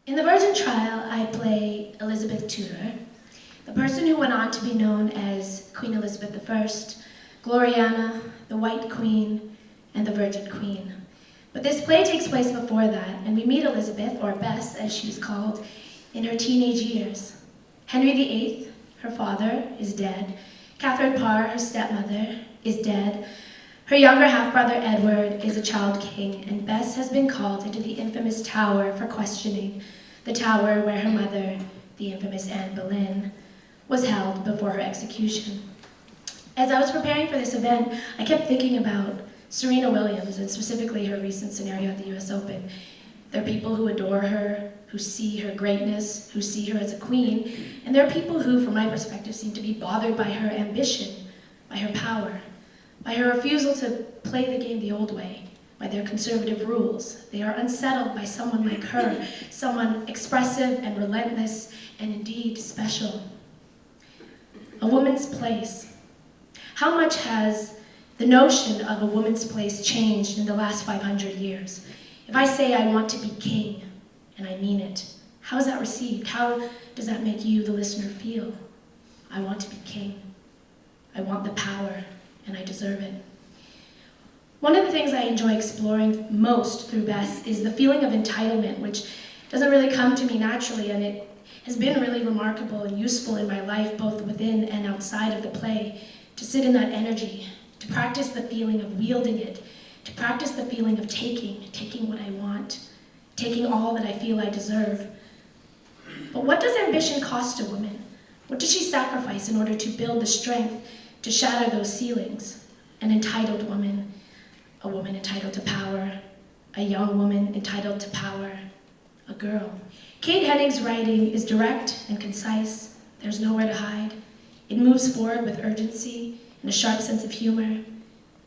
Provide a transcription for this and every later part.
In the Virgin Trial, I play Elizabeth Tudor, the person who went on to be known as Queen Elizabeth I, Gloriana, the White Queen, and the Virgin Queen. But this play takes place before that, and we meet Elizabeth, or Bess as she's called, in her teenage years. Henry VIII, her father, is dead. Catherine Parr, her stepmother, is dead. Her younger half-brother Edward is a child king, and Bess has been called into the infamous Tower for questioning, the tower where her mother, the infamous Anne Boleyn, was held before her execution. As I was preparing for this event, I kept thinking about Serena Williams, and specifically her recent scenario at the US Open. There are people who adore her, who see her greatness, who see her as a queen, and there are people who, from my perspective, seem to be bothered by her ambition, by her power, by her refusal to play the game the old way, by their conservative rules. They are unsettled by someone like her, someone expressive and relentless, and indeed special. A woman's place. How much has the notion of a woman's place changed in the last 500 years? If I say I want to be king, and I mean it, how is that received? How does that make you, the listener, feel? I want to be king. I want the power, and I deserve it. One of the things I enjoy exploring most through Bess is the feeling of entitlement, which doesn't really come to me naturally, and it has been really remarkable and useful in my life, both within and outside of the play, to sit in that energy, to practice the feeling of wielding it, to practice the feeling of taking what I want, taking all that I feel I deserve. But what does ambition cost a woman? What does she sacrifice in order to build the strength to shatter those ceilings? An entitled woman, a woman entitled to power, a young woman entitled to power, a girl. Kate Hennig's writing is direct and concise. There's nowhere to hide. It moves forward with urgency and a sharp sense of humor.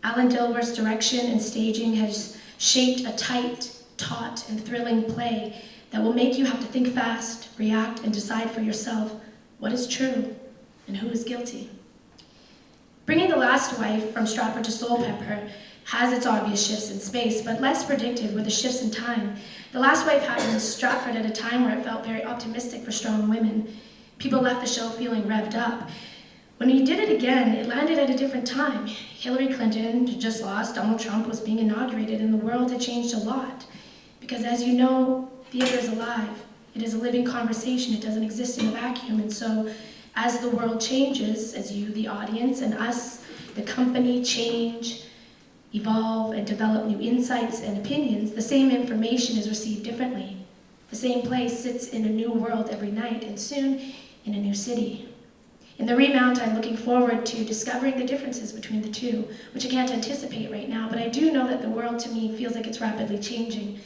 Alan Dilworth's direction and staging has shaped a tight, taut, and thrilling play that will make you have to think fast, react, and decide for yourself what is true and who is guilty. Bringing The Last Wife from Stratford to Soulpepper has its obvious shifts in space, but less predicted were the shifts in time. The Last Wife happened in Stratford at a time where it felt very optimistic for strong women. People left the show feeling revved up. When he did it again, it landed at a different time. Hillary Clinton had just lost, Donald Trump was being inaugurated, and the world had changed a lot. Because as you know, theater is alive. It is a living conversation. It doesn't exist in a vacuum. And so as the world changes, as you, the audience, and us, the company, change, evolve, and develop new insights and opinions, the same information is received differently. The same play sits in a new world every night, and soon in a new city. In the remount, I'm looking forward to discovering the differences between the two, which I can't anticipate right now, but I do know that the world to me feels like it's rapidly changing.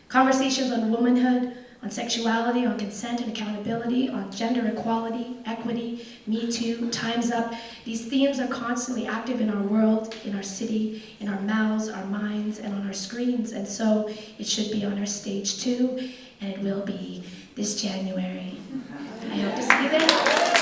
Conversations on womanhood, on sexuality, on consent and accountability, on gender equality, equity, Me Too, Time's Up. These themes are constantly active in our world, in our city, in our mouths, our minds, and on our screens. And so it should be on our stage too, and it will be this January. I hope to see you there.